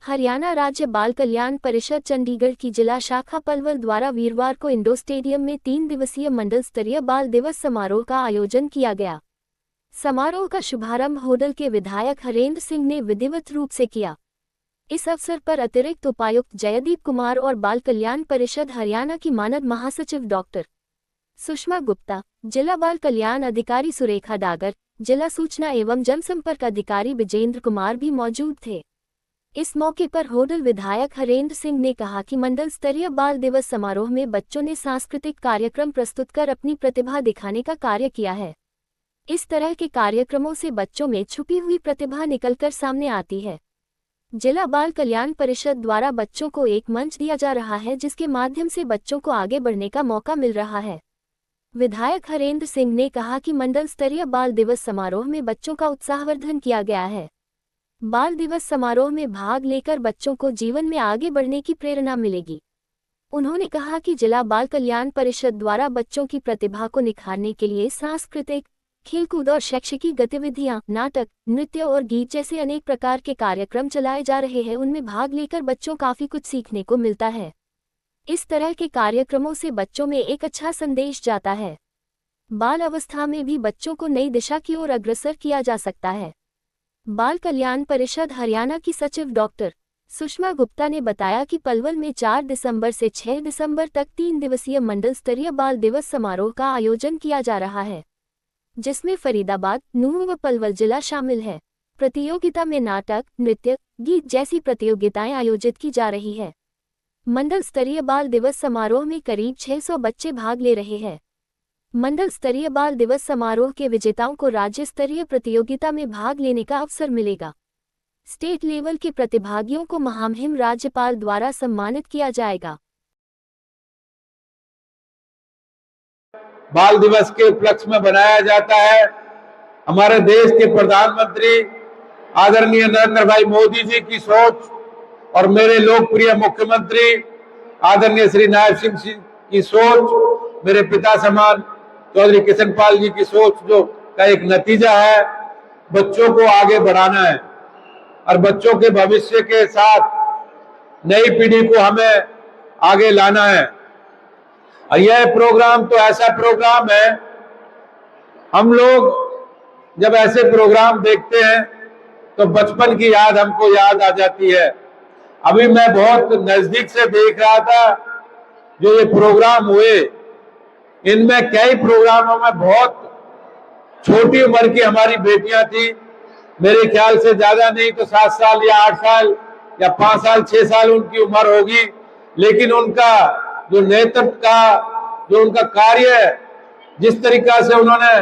हरियाणा राज्य बाल कल्याण परिषद चंडीगढ़ की जिला शाखा पलवल द्वारा वीरवार को इंडोर स्टेडियम में 3 दिवसीय मंडल स्तरीय बाल दिवस समारोह का आयोजन किया गया। समारोह का शुभारंभ होडल के विधायक हरेंद्र सिंह ने विधिवत रूप से किया। इस अवसर पर अतिरिक्त उपायुक्त जयदीप कुमार और बाल कल्याण परिषद हरियाणा की मानद महासचिव डॉक्टर सुषमा गुप्ता, जिला बाल कल्याण अधिकारी सुरेखा डागर, जिला सूचना एवं जनसंपर्क अधिकारी विजेंद्र कुमार भी मौजूद थे। इस मौके पर होडल विधायक हरेंद्र सिंह ने कहा कि मंडल स्तरीय बाल दिवस समारोह में बच्चों ने सांस्कृतिक कार्यक्रम प्रस्तुत कर अपनी प्रतिभा दिखाने का कार्य किया है। इस तरह के कार्यक्रमों से बच्चों में छुपी हुई प्रतिभा निकलकर सामने आती है। जिला बाल कल्याण परिषद द्वारा बच्चों को एक मंच दिया जा रहा है, जिसके माध्यम से बच्चों को आगे बढ़ने का मौका मिल रहा है। विधायक हरेंद्र सिंह ने कहा कि मंडल स्तरीय बाल दिवस समारोह में बच्चों का उत्साहवर्धन किया गया है। बाल दिवस समारोह में भाग लेकर बच्चों को जीवन में आगे बढ़ने की प्रेरणा मिलेगी। उन्होंने कहा कि जिला बाल कल्याण परिषद द्वारा बच्चों की प्रतिभा को निखारने के लिए सांस्कृतिक, खेलकूद और शैक्षिक गतिविधियां, नाटक, नृत्य और गीत जैसे अनेक प्रकार के कार्यक्रम चलाए जा रहे हैं। उनमें भाग लेकर बच्चों काफी कुछ सीखने को मिलता है। इस तरह के कार्यक्रमों से बच्चों में एक अच्छा संदेश जाता है। बाल अवस्था में भी बच्चों को नई दिशा की ओर अग्रसर किया जा सकता है। बाल कल्याण परिषद हरियाणा की सचिव डॉक्टर सुषमा गुप्ता ने बताया कि पलवल में 4 दिसंबर से 6 दिसंबर तक 3 दिवसीय मंडल स्तरीय बाल दिवस समारोह का आयोजन किया जा रहा है, जिसमें फरीदाबाद, नूंह व पलवल जिला शामिल है। प्रतियोगिता में नाटक, नृत्य, गीत जैसी प्रतियोगिताएं आयोजित की जा रही है। मंडल स्तरीय बाल दिवस समारोह में करीब 600 बच्चे भाग ले रहे हैं। मंडल स्तरीय बाल दिवस समारोह के विजेताओं को राज्य स्तरीय प्रतियोगिता में भाग लेने का अवसर मिलेगा। स्टेट लेवल के प्रतिभागियों को महामहिम राज्यपाल द्वारा सम्मानित किया जाएगा। बाल दिवस के उपलक्ष्य में बनाया जाता है। हमारे देश के प्रधानमंत्री आदरणीय नरेंद्र भाई मोदी जी की सोच और मेरे लोकप्रिय मुख्यमंत्री आदरणीय श्री नायब सिंह की सोच, मेरे पिता समान चौधरी किशनपाल जी की सोच जो का एक नतीजा है। बच्चों को आगे बढ़ाना है और बच्चों के भविष्य के साथ नई पीढ़ी को हमें आगे लाना है। और यह प्रोग्राम तो ऐसा प्रोग्राम है, हम लोग जब ऐसे प्रोग्राम देखते हैं तो बचपन की याद हमको याद आ जाती है। अभी मैं बहुत नजदीक से देख रहा था जो ये प्रोग्राम हुए, इनमें कई प्रोग्रामों में बहुत छोटी उम्र की हमारी बेटियां थी। मेरे ख्याल से ज्यादा नहीं तो 7 साल या 8 साल या 5 साल 6 साल उनकी उम्र होगी, लेकिन उनका जो नेतृत्व का जो उनका कार्य है, जिस तरीका से उन्होंने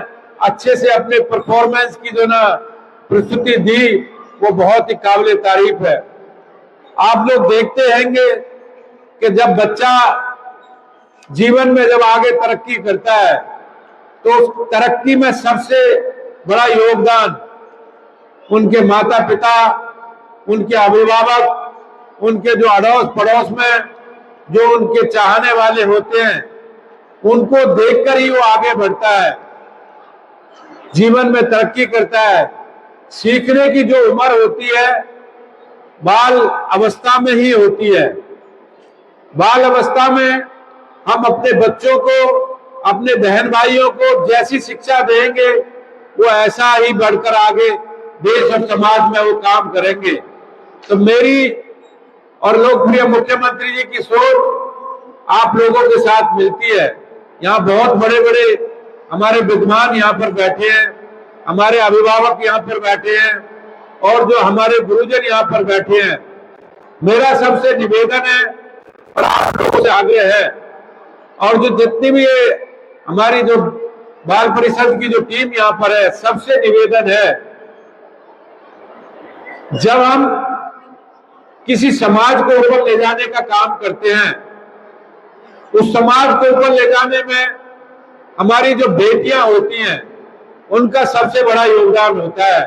अच्छे से अपने परफॉर्मेंस की जो ना प्रस्तुति दी, वो बहुत ही काबिल तारीफ है। आप लोग देखते रहेंगे कि जब बच्चा जीवन में जब आगे तरक्की करता है तो उस तरक्की में सबसे बड़ा योगदान उनके माता पिता, उनके अभिभावक, उनके जो अड़ोस पड़ोस में जो उनके चाहने वाले होते हैं, उनको देखकर ही वो आगे बढ़ता है, जीवन में तरक्की करता है। सीखने की जो उम्र होती है बाल अवस्था में ही होती है। बाल अवस्था में हम अपने बच्चों को, अपने बहन भाइयों को जैसी शिक्षा देंगे वो ऐसा ही बढ़कर आगे देश और समाज में वो काम करेंगे। तो मेरी और लोकप्रिय मुख्यमंत्री जी की सोच आप लोगों के साथ मिलती है। यहाँ बहुत बड़े बड़े हमारे विद्वान यहाँ पर बैठे हैं, हमारे अभिभावक यहाँ पर बैठे हैं और जो हमारे गुरुजन यहाँ पर बैठे हैं। मेरा सबसे निवेदन है और आप लोगों से आग्रह है, और जो जितनी भी हमारी जो बाल परिषद की जो टीम यहाँ पर है, सबसे निवेदन है, जब हम किसी समाज को ऊपर ले जाने का काम करते हैं, उस समाज को ऊपर ले जाने में हमारी जो बेटियां होती हैं उनका सबसे बड़ा योगदान होता है।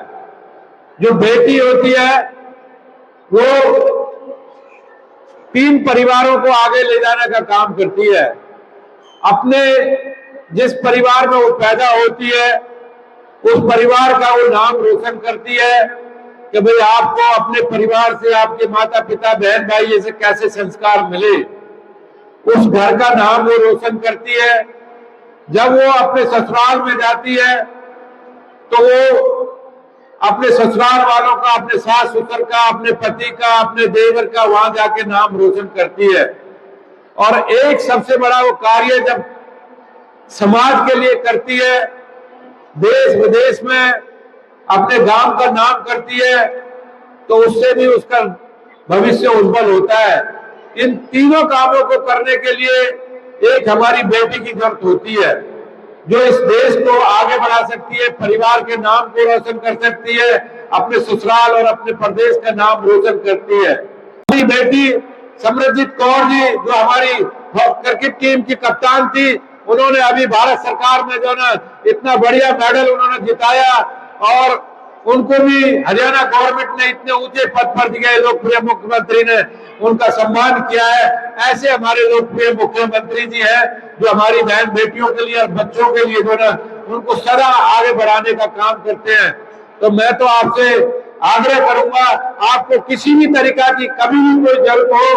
जो बेटी होती है वो 3 परिवारों को आगे ले जाने का काम करती है। अपने जिस परिवार में वो पैदा होती है उस परिवार का वो नाम रोशन करती है, कि भाई आपको अपने परिवार से, आपके माता पिता बहन भाई से कैसे संस्कार मिले, उस घर का नाम वो रोशन करती है। जब वो अपने ससुराल में जाती है तो वो अपने ससुराल वालों का, अपने सास ससुर का, अपने पति का, अपने देवर का वहां जाके नाम रोशन करती है। और एक सबसे बड़ा वो कार्य जब समाज के लिए करती है, देश विदेश में अपने गांव का नाम करती है, तो उससे भी उसका भविष्य उज्जवल होता है। इन तीनों कामों को करने के लिए एक हमारी बेटी की जरूरत होती है, जो इस देश को आगे बढ़ा सकती है, परिवार के नाम को रोशन कर सकती है, अपने ससुराल और अपने प्रदेश का नाम रोशन करती है। हमारी बेटी समरजीत कौर जी, जो हमारी क्रिकेट टीम की कप्तान थी, उन्होंने अभी भारत सरकार में जो ना इतना बढ़िया मेडल उन्होंने जिताया, और उनको भी हरियाणा गवर्नमेंट ने इतने ऊंचे पद पर दिए, लोकप्रिय मुख्यमंत्री ने उनका सम्मान किया है। ऐसे हमारे लोकप्रिय मुख्यमंत्री जी हैं, जो हमारी बहन बेटियों के लिए और बच्चों के लिए जो ना उनको सदा आगे बढ़ाने का काम करते हैं। तो मैं तो आपसे आग्रह करूंगा, आपको किसी भी तरीका की कभी भी कोई जरूरत हो,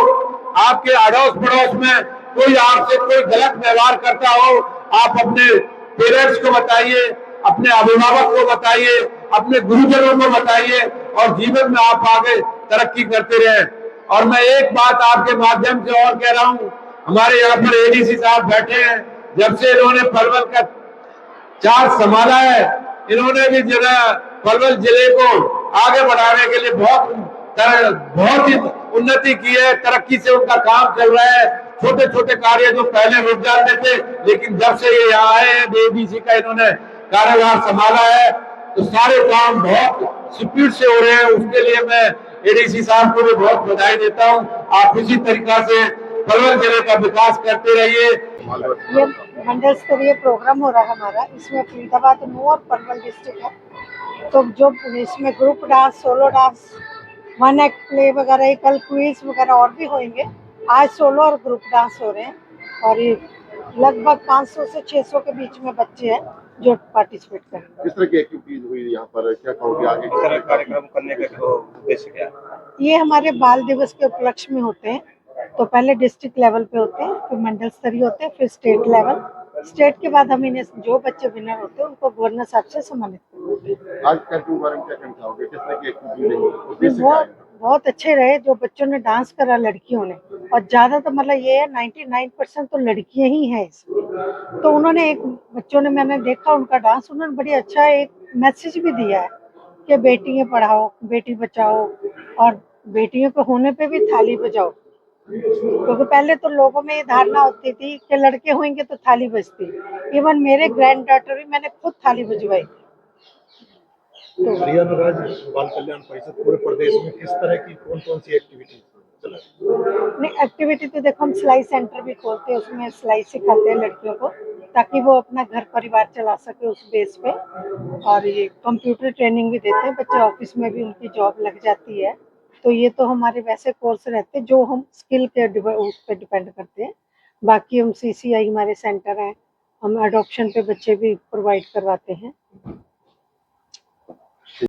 आपके अड़ोस पड़ोस में कोई आपसे कोई गलत व्यवहार करता हो, आप अपने पेरेंट्स को बताइए, अपने अभिभावक को बताइए, अपने गुरुजनों को बताइए, और जीवन में आप आगे तरक्की करते रहे। और मैं एक बात आपके माध्यम से और कह रहा हूं, हमारे यहाँ पर एडीसी साहब बैठे हैं, जब से इन्होंने पलवल का चार्ज संभाला है, इन्होंने भी जिला पलवल जिले को आगे बढ़ाने के लिए बहुत ही उन्नति की है, तरक्की से उनका काम चल रहा है। छोटे छोटे कार्य जो पहले रुक जाते थे, लेकिन जब से ये यहाँ आए हैं, एडीसी का इन्होंने कार्यभार संभाला है, तो सारे काम बहुत स्पीड से हो रहे हैं। उसके लिए मैं एडीसी साहब को भी बहुत बधाई देता हूँ। आप इसी तरीका से पलवल जिले का विकास करते रहिए। ये मंडल स्तरीय प्रोग्राम हो रहा है हमारा, इसमें फरीदाबाद नू और पलवल डिस्ट्रिक्ट है। तो जो इसमें group dance, solo dance, one act play वगैरह, कल क्विज वगैरह और भी होंगे। आज सोलो और ग्रुप डांस हो रहे हैं, और ये लगभग 500 से 600 के बीच में बच्चे हैं जो पार्टिसिपेट कर रहे हैं। किस तरह की एक्टिविटीज हुई यहाँ पर, क्या कहोगे आगे किस तरह कार्यक्रम करने का उद्देश्य क्या है? ये हमारे बाल दिवस के उपलक्ष्य में होते हैं। तो पहले डिस्ट्रिक्ट लेवल पे होते हैं, फिर मंडल स्तरीय होते हैं, फिर स्टेट लेवल। स्टेट के बाद हम इन्हें, जो बच्चे विनर होते हैं उनको गवर्नर साहब से सम्मानित करते हैं। आज का बारे में क्या कहना चाहोगे, किस तरह की एक्टिविटी रही, उद्देश्य क्या है? बहुत अच्छे रहे जो बच्चों ने डांस करा, लड़कियों ने, और ज्यादा तो मतलब ये है 99% तो लड़कियां ही हैं इसमें। तो उन्होंने बच्चों ने, मैंने देखा उनका डांस, उन्होंने बड़ी अच्छा एक मैसेज भी दिया है कि बेटियां पढ़ाओ, बेटी बचाओ, और बेटियों के होने पे भी थाली बजाओ। क्योंकि पहले तो लोगों में ये धारणा होती थी कि लड़के होंगे तो थाली बजती। इवन मेरे ग्रैंड डॉटर भी मैंने खुद थाली बजवाई। हरियाणा राज्य बाल कल्याण परिषद पूरे प्रदेश में किस तरह की कौन सी एक्टिविटी चला? नहीं, एक्टिविटी तो देखो, हम सिलाई सेंटर भी खोलते हैं, उसमें सिलाई सिखाते हैं लड़कियों को, ताकि वो अपना घर परिवार चला सके उस बेस पे। और ये कंप्यूटर ट्रेनिंग भी देते हैं, बच्चे ऑफिस में भी उनकी जॉब लग जाती है। तो ये तो हमारे वैसे कोर्स रहते हैं जो हम स्किल के उस पर डिपेंड करते हैं। बाकी हम CCI हमारे सेंटर हैं, हम अडॉप्शन पे बच्चे भी प्रोवाइड करवाते हैं।